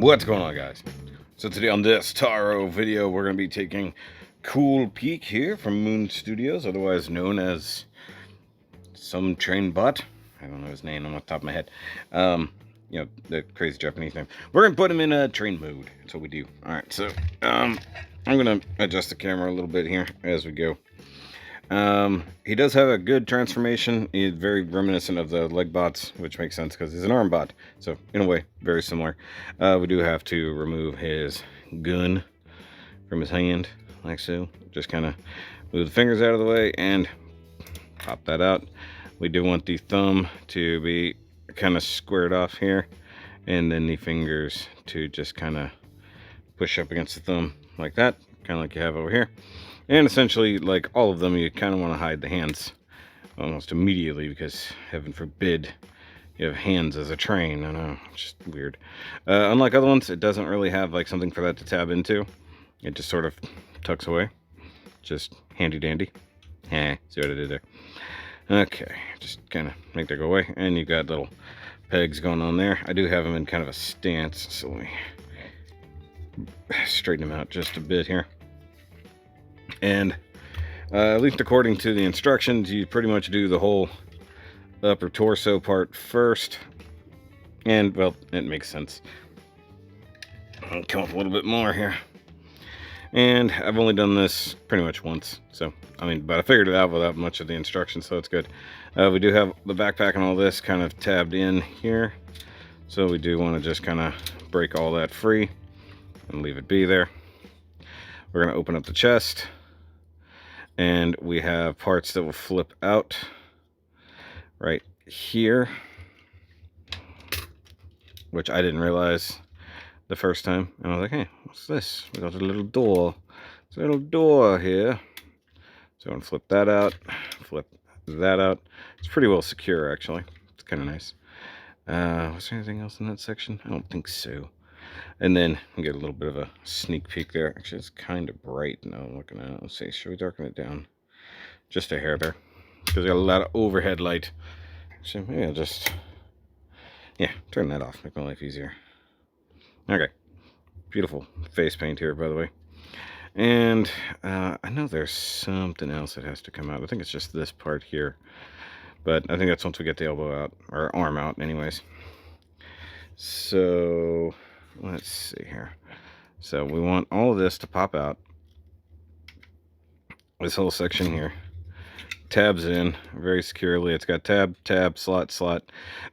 What's going on, guys? So today on this T.A.R.O video, we're going to be taking Cool Peak here from Moon Studios, otherwise known as some train bot. I don't know his name on the top of my head. You know, the crazy Japanese name. We're going to put him in a train mode. That's what we do. Alright, so I'm going to adjust the camera a little bit here as we go. He does have a good transformation. He's very reminiscent of the leg bots, which makes sense because he's an arm bot. So in a way, very similar. We do have to remove his gun from his hand, like so. Just kind of move the fingers out of the way and pop that out. We do want the thumb to be kind of squared off here, and then the fingers to just kind of push up against the thumb like that, kind of like you have over here. And essentially, like all of them, you kind of want to hide the hands almost immediately because, heaven forbid, you have hands as a train. I know, it's just weird. Unlike other ones, it doesn't really have like something for that to tab into. It just sort of tucks away. Just handy dandy. See what I did there? Okay, just kind of make that go away. And you got little pegs going on there. I do have them in kind of a stance, so let me straighten them out just a bit here. And at least according to the instructions, you pretty much do the whole upper torso part first. And, well, it makes sense. I'll come up a little bit more here. And I've only done this pretty much once. So, I mean, but I figured it out without much of the instructions, so it's good. We do have the backpack and all this kind of tabbed in here. So we do want to just kind of break all that free and leave it be there. We're going to open up the chest. And we have parts that will flip out right here, which I didn't realize the first time. And I was like, hey, what's this? We got a little door. There's a little door here. So I'm going to flip that out, flip that out. It's pretty well secure, actually. It's kind of nice. Was there anything else in that section? I don't think so. And then we get a little bit of a sneak peek there. Actually, it's kind of bright now I'm looking at it. Let's see, should we darken it down? Just a hair there. Because we got a lot of overhead light. So maybe I'll just, yeah, turn that off. Make my life easier. Okay. Beautiful face paint here, by the way. And I know there's something else that has to come out. I think it's just this part here. But I think that's once we get the elbow out, or arm out anyways. So let's see here. So we want all of this to pop out. This whole section here tabs in very securely. It's got tab, tab, slot, slot.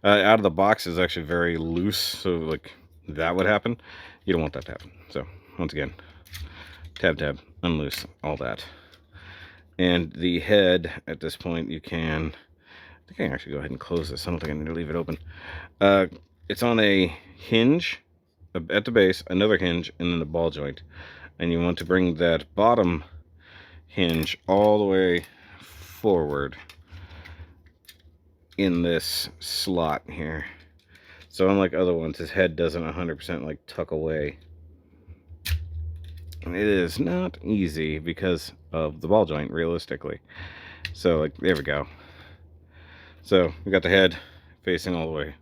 Out of the box is actually very loose, so like that would happen. You don't want that to happen. So once again, tab, tab, unloose, all that. And the head at this point, you can, I think I can actually go ahead and close this. I don't think I need to leave it open. It's on a hinge at the base, another hinge, and then the ball joint. And you want to bring that bottom hinge all the way forward in this slot here. So unlike other ones, his head doesn't 100% like tuck away. And it is not easy because of the ball joint, realistically. So like, there we go. So we got the head facing all the way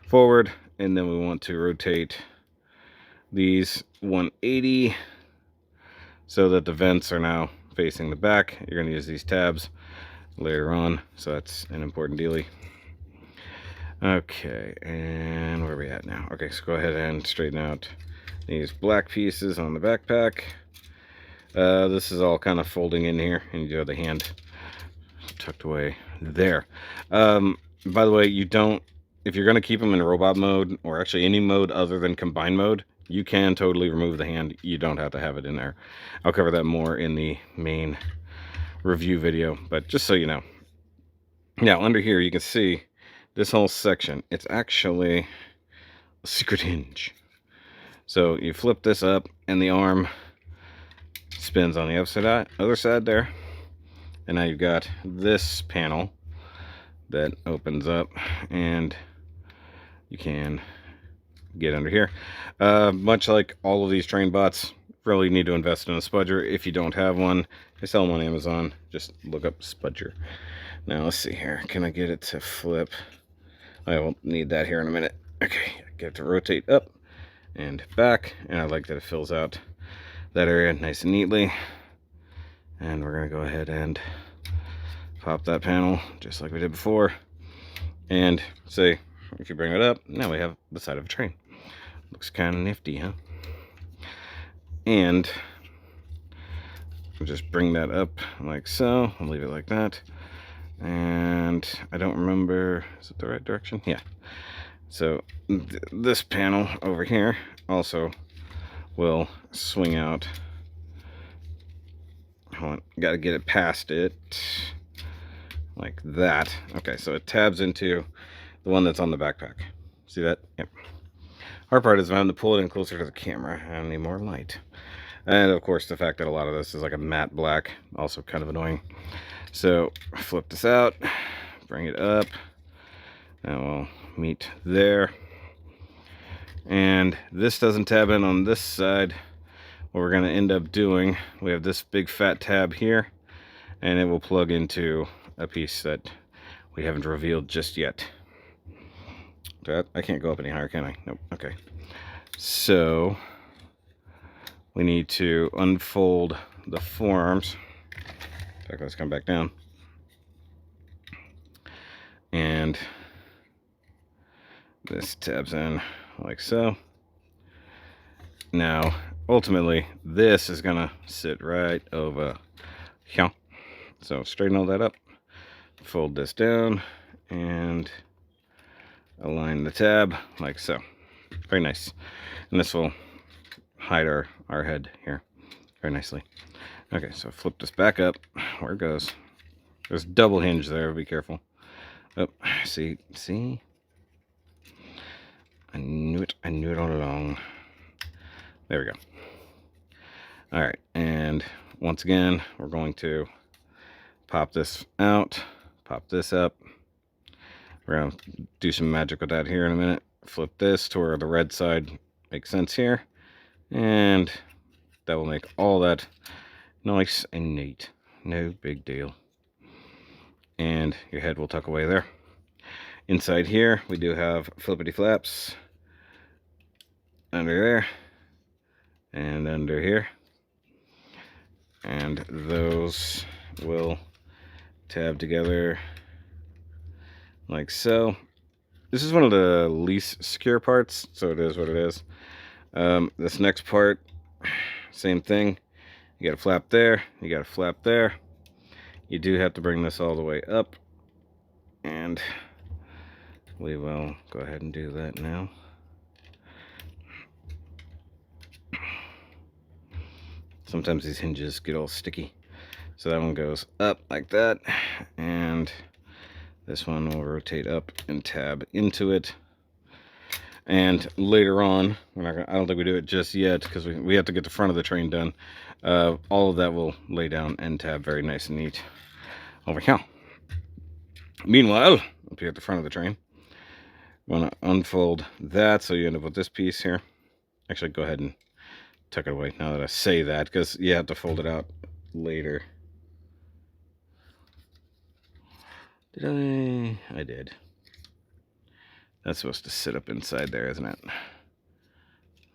forward, and then we want to rotate these 180 so that the vents are now facing the back. You're going to use these tabs later on, so that's an important dealie. Okay, and where are we at now? Okay, so go ahead and straighten out these black pieces on the backpack. This is all kind of folding in here, and you do have the hand tucked away there. By the way, you don't, if you're going to keep them in robot mode, or actually any mode other than combined mode, you can totally remove the hand. You don't have to have it in there. I'll cover that more in the main review video, but just so you know. Now, under here, you can see this whole section. It's actually a secret hinge. So you flip this up, and the arm spins on the other side there. And now you've got this panel that opens up, and you can get under here. Much like all of these train bots, really need to invest in a spudger. If you don't have one, they sell them on Amazon. Just look up spudger. Now let's see here. Can I get it to flip? I will need that here in a minute. Okay, get it to rotate up and back, and I like that it fills out that area nice and neatly. And we're going to go ahead and pop that panel just like we did before. And say, if you bring it up, now we have the side of a train. Looks kind of nifty, huh? And we'll just bring that up like so. I'll leave it like that. And I don't remember, is it the right direction? Yeah. So this panel over here also will swing out. Hold on, got to get it past it like that. Okay, so it tabs into the one that's on the backpack. See that? Yep. Hard part is I'm having to pull it in closer to the camera. I need more light. And of course the fact that a lot of this is like a matte black, also kind of annoying. So flip this out, bring it up, and we'll meet there. And this doesn't tab in on this side. What we're going to end up doing, we have this big fat tab here, and it will plug into a piece that we haven't revealed just yet. I can't go up any higher, can I? Nope. Okay. So we need to unfold the forearms. In fact, let's come back down. And this tabs in like so. Now, ultimately, this is gonna sit right over here. So straighten all that up, fold this down, and align the tab like so. Very nice. And this will hide our head here very nicely. Okay, so flip this back up where it goes. There's double hinge there, be careful. Oh, see? I knew it all along. There we go. All right, and once again, we're going to pop this out, pop this up. We're gonna do some magic with that here in a minute. Flip this to where the red side makes sense here, and that will make all that nice and neat. No big deal. And your head will tuck away there. Inside here, we do have flippity flaps under there and under here, and those will tab together like so. This is one of the least secure parts, so it is what it is. This next part, same thing. You got a flap there, you got a flap there. You do have to bring this all the way up, and we will go ahead and do that now. Sometimes these hinges get all sticky. So that one goes up like that, and this one will rotate up and tab into it. And later on, I don't think we do it just yet because we have to get the front of the train done. All of that will lay down and tab very nice and neat over here. Meanwhile, up here at the front of the train, I'm going to unfold that so you end up with this piece here. Actually, go ahead and tuck it away now that I say that, because you have to fold it out later. Did I did. That's supposed to sit up inside there, isn't it?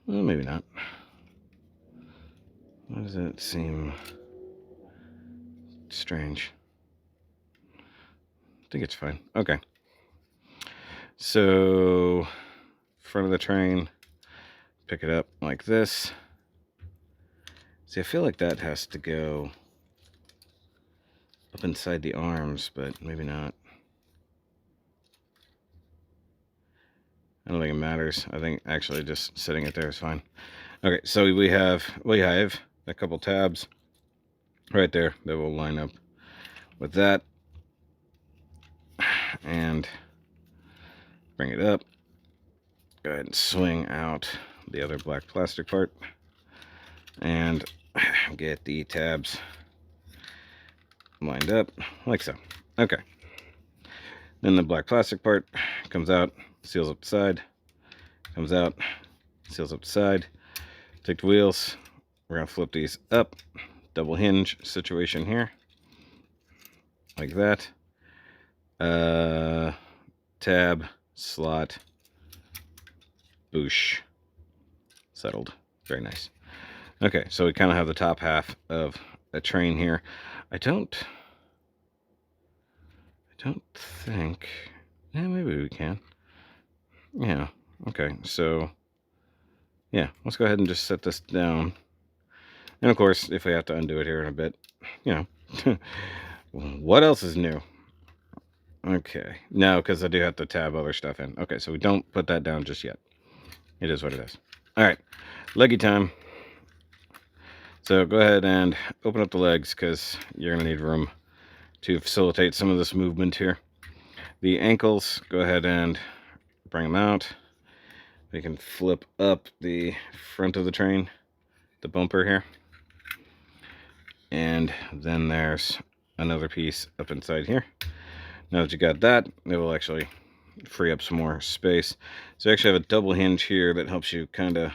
Well, maybe not. Why does it seem strange? I think it's fine. Okay. So, front of the train, pick it up like this. See, I feel like that has to go up inside the arms, but maybe not. I don't think it matters. I think actually just sitting it there is fine. Okay, so we have a couple tabs right there that will line up with that. And bring it up. Go ahead and swing out the other black plastic part. And get the tabs lined up like so. Okay. Then the black plastic part comes out, seals up the side, comes out, seals up the side. Take the wheels. We're going to flip these up. Double hinge situation here. Like that. Tab, slot, boosh. settled. Very nice. Okay, so we kind of have the top half of a train here. I don't think, yeah, maybe we can. Yeah, okay, so yeah, let's go ahead and just set this down. And of course, if we have to undo it here in a bit, you know, what else is new? Okay, no, because I do have to tab other stuff in. Okay, so we don't put that down just yet. It is what it is. All right, leggy time. So go ahead and open up the legs because you're going to need room to facilitate some of this movement here. The ankles, go ahead and bring them out. We can flip up the front of the train, the bumper here. And then there's another piece up inside here. Now that you got that, it will actually free up some more space. So you actually have a double hinge here that helps you kind of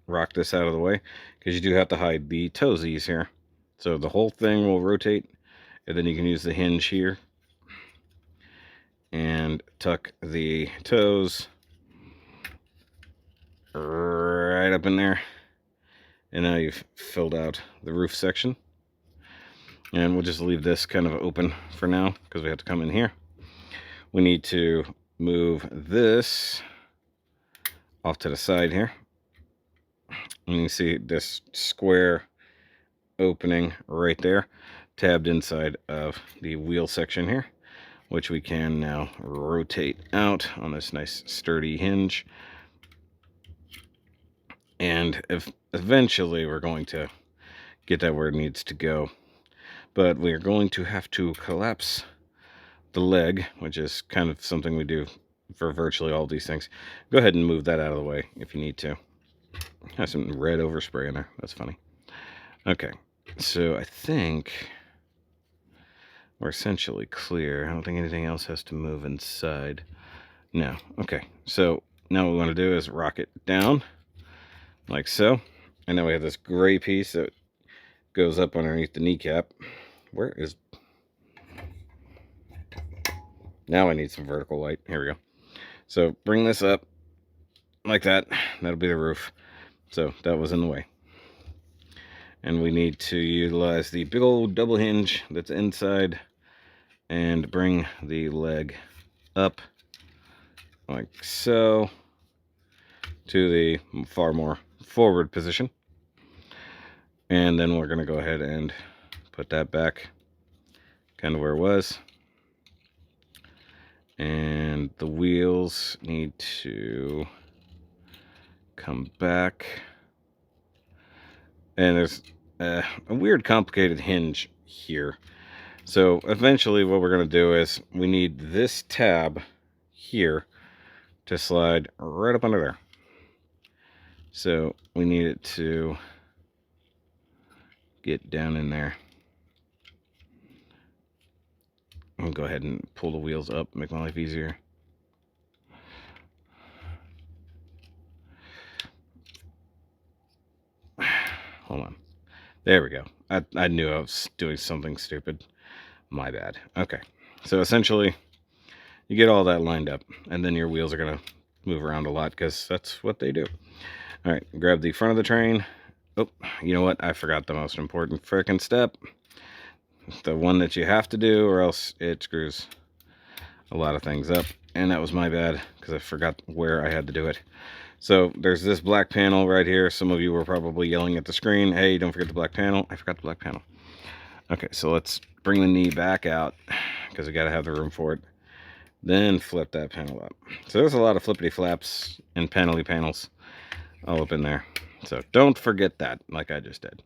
rock this out of the way, because you do have to hide the toesies here. So the whole thing will rotate, and then you can use the hinge here and tuck the toes right up in there. And now you've filled out the roof section. And we'll just leave this kind of open for now because we have to come in here. We need to move this off to the side here. And you can see this square opening right there, tabbed inside of the wheel section here, which we can now rotate out on this nice sturdy hinge. And eventually we're going to get that where it needs to go. But we're going to have to collapse the leg, which is kind of something we do for virtually all these things. Go ahead and move that out of the way if you need to. Have some red overspray in there. That's funny. Okay, so I think we're essentially clear. I don't think anything else has to move inside. No. Okay, so now what we want to do is rock it down like so. And now we have this gray piece that goes up underneath the kneecap. Where is... Now I need some vertical light. Here we go. So bring this up like that. That'll be the roof. So that was in the way. And we need to utilize the big old double hinge that's inside and bring the leg up like so to the far more forward position. And then we're going to go ahead and put that back kind of where it was. And the wheels need to come back. And there's a weird complicated hinge here. So eventually what we're going to do is we need this tab here to slide right up under there. So we need it to get down in there. I'll go ahead and pull the wheels up, make my life easier. Hold on. There we go. I knew I was doing something stupid. My bad. Okay. So essentially, you get all that lined up, and then your wheels are going to move around a lot because that's what they do. All right. Grab the front of the train. Oh, you know what? I forgot the most important frickin' step. The one that you have to do, or else it screws a lot of things up. And that was my bad because I forgot where I had to do it. So there's this black panel right here. Some of you were probably yelling at the screen, hey, don't forget the black panel. I forgot the black panel. Okay, so let's bring the knee back out because we got to have the room for it. Then flip that panel up. So there's a lot of flippity flaps and panely panels all up in there. So don't forget that, like I just did.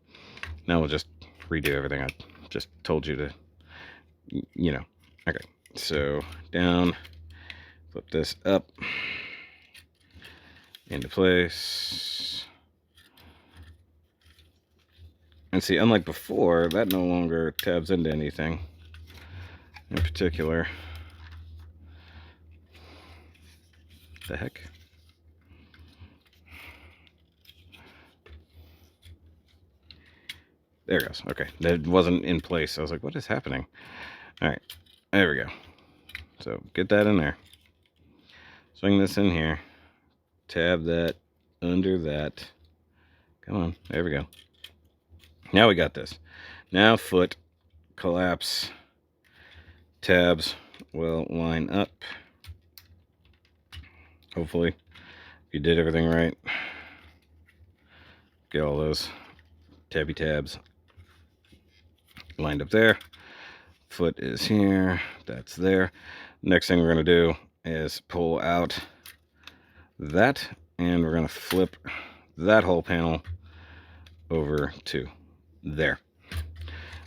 Now we'll just redo everything I just told you to, you know. Okay, so down, flip this up into place. And see, unlike before, that no longer tabs into anything in particular. The heck? There it goes. Okay, that wasn't in place. I was like, what is happening? All right, there we go. So get that in there. Swing this in here. Tab that under that. Come on, there we go. Now we got this. Now foot, collapse, tabs will line up. Hopefully, if you did everything right, get all those tabby tabs lined up there. Foot is here, that's there. Next thing we're going to do is pull out that, and we're going to flip that whole panel over to there.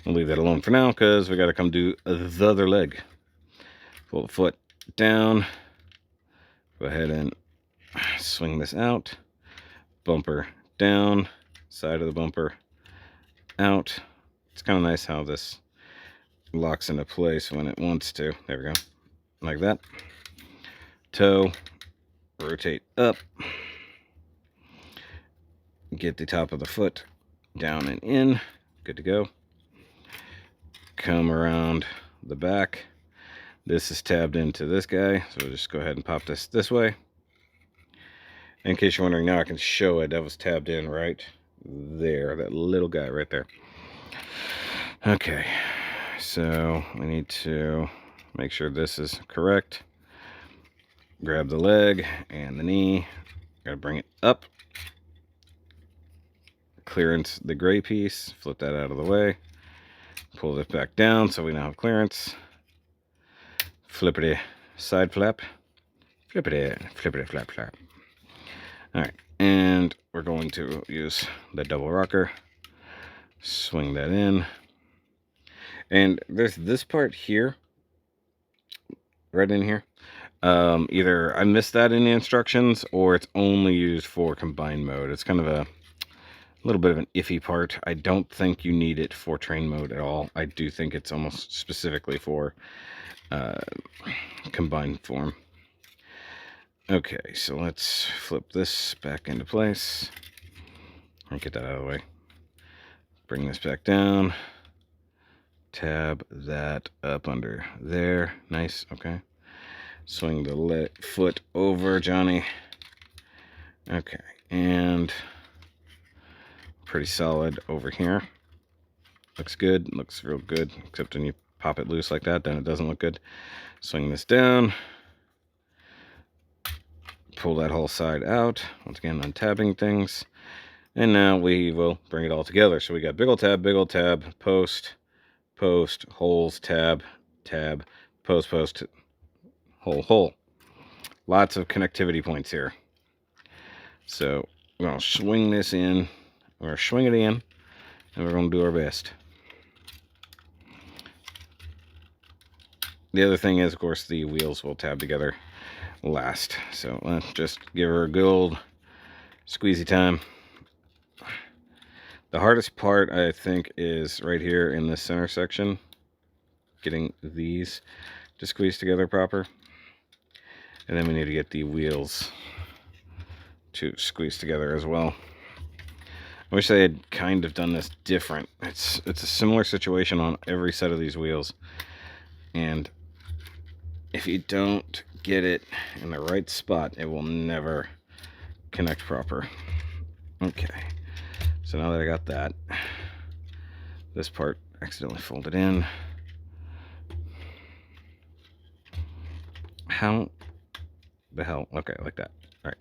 We'll leave that alone for now because we got to come do the other leg. Pull the foot down, go ahead and swing this out, bumper down, side of the bumper out. It's kind of nice how this locks into place when it wants to. There we go, like that. Toe, rotate up, get the top of the foot down and in, good to go. Come around the back. This is tabbed into this guy, so we'll just go ahead and pop this way. In case you're wondering, now I can show it. That was tabbed in right there, that little guy right there. Okay, so we need to make sure this is correct. Grab the leg and the knee, gotta bring it up, clearance the gray piece, flip that out of the way, pull this back down so we now have clearance. Flippity side flap, flippity flap flap. All right, and we're going to use the double rocker, swing that in, and there's this part here, right in here. Either I missed that in the instructions, or it's only used for combined mode. It's kind of a little bit of an iffy part. I don't think you need it for train mode at all. I do think it's almost specifically for combined form. Okay, so let's flip this back into place. I'll get that out of the way. Bring this back down. Tab that up under there. Nice, okay. Swing the foot over, Johnny. Okay, and pretty solid over here. Looks good, looks real good, except when you pop it loose like that, then it doesn't look good. Swing this down. Pull that whole side out. Once again, untabbing things. And now we will bring it all together. So we got big old tab, post, post, holes, tab, tab, post, post, hole, hole. Lots of connectivity points here. So we're going to swing this in. We're going to swing it in, and we're going to do our best. The other thing is, of course, the wheels will tab together last. So let's just give her a good old squeezy time. The hardest part, I think, is right here in this center section, getting these to squeeze together proper. And then we need to get the wheels to squeeze together as well. I wish they had kind of done this different. It's a similar situation on every set of these wheels. And if you don't get it in the right spot, it will never connect proper. Okay, so now that I got that, this part accidentally folded in. How the hell? Okay, like that. All right.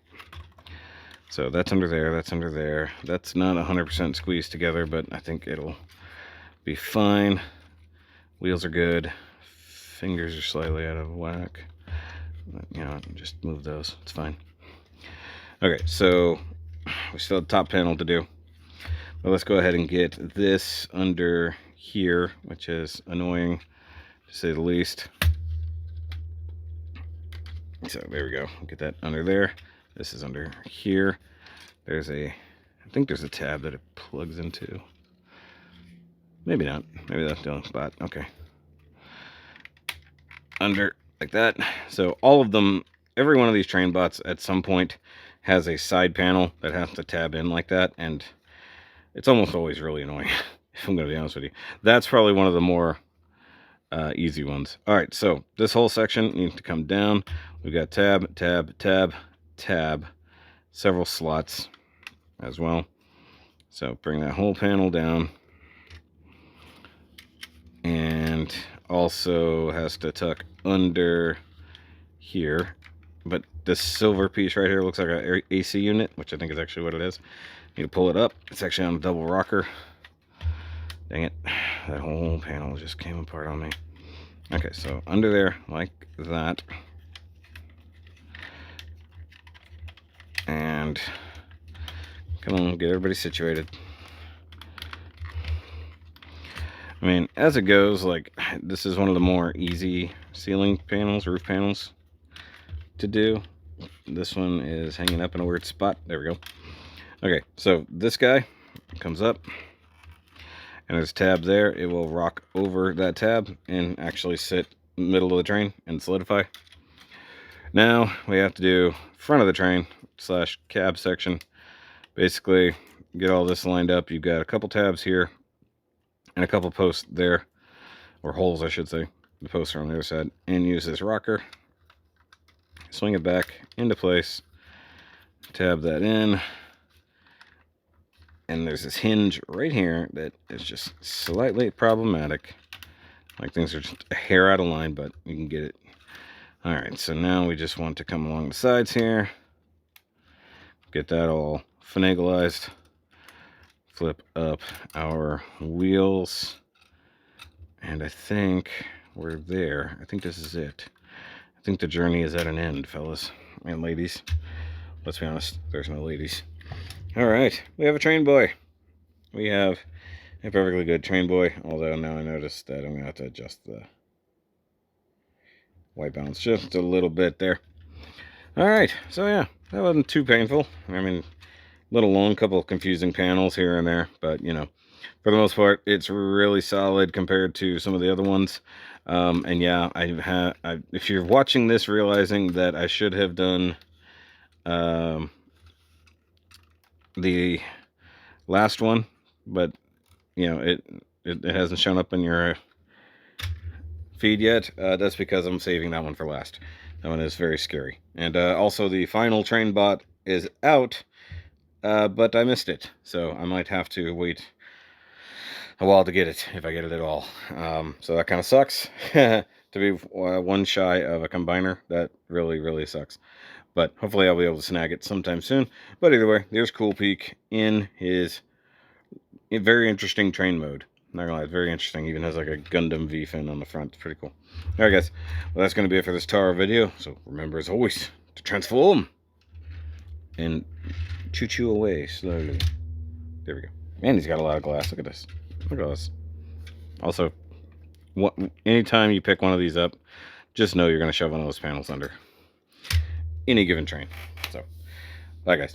So that's under there, that's under there. That's not 100% squeezed together, but I think it'll be fine. Wheels are good. Fingers are slightly out of whack. You know, just move those. It's fine. Okay, so we still have the top panel to do. But let's go ahead and get this under here, which is annoying to say the least. So there we go. Get that under there. This is under here. There's I think there's a tab that it plugs into. Maybe not. Maybe that's the only spot. Okay. Under like that. So all of them, every one of these train bots at some point has a side panel that has to tab in like that, and it's almost always really annoying, if I'm going to be honest with you. That's probably one of the more easy ones. All right, so this whole section needs to come down. We've got tab, tab, tab, tab, several slots as well. So bring that whole panel down, and also has to tuck under here. But this silver piece right here looks like an AC unit, which I think is actually what it is. You pull it up. It's actually on a double rocker. Dang it, that whole panel just came apart on me. Okay, so under there like that, and come on, get everybody situated. I mean, as it goes, like, this is one of the more easy ceiling panels, roof panels to do. This one is hanging up in a weird spot. There we go. Okay, so this guy comes up, and there's a tab there. It will rock over that tab and actually sit in the middle of the train and solidify. Now we have to do front of the train slash cab section. Basically, get all this lined up. You've got a couple tabs here and a couple posts there, or holes I should say. The posts are on the other side. And use this rocker, swing it back into place, tab that in, and there's this hinge right here that is just slightly problematic. Like, things are just a hair out of line, but you can get it. Alright, so now we just want to come along the sides here, get that all finagleized, flip up our wheels, and I think we're there. I think this is it. I think the journey is at an end, fellas and ladies. Let's be honest, there's no ladies. Alright, we have a train boy. We have a perfectly good train boy, although now I noticed that I'm going to have to adjust the white balance just a little bit there. Alright, so yeah, that wasn't too painful. I mean, a little long, couple of confusing panels here and there, but you know, for the most part, it's really solid compared to some of the other ones. And yeah, if you're watching this realizing that I should have done the last one, but you know, it hasn't shown up in your feed yet, that's because I'm saving that one for last. That one is very scary. And also the final train bot is out, but I missed it, so I might have to wait a while to get it, if I get it at all. So that kind of sucks. To be one shy of a combiner, that really sucks. But hopefully I'll be able to snag it sometime soon. But either way, there's Cool Peak in his very interesting train mode. Not gonna lie, it's very interesting. Even has like a Gundam V fin on the front. It's pretty cool. Alright guys, well that's gonna be it for this T.A.R.O video. So remember as always to transform and choo-choo away slowly. There we go. Man, he's got a lot of glass. Look at this. Look at this. Also, anytime you pick one of these up, just know you're gonna shove one of those panels under any given train. So, bye guys.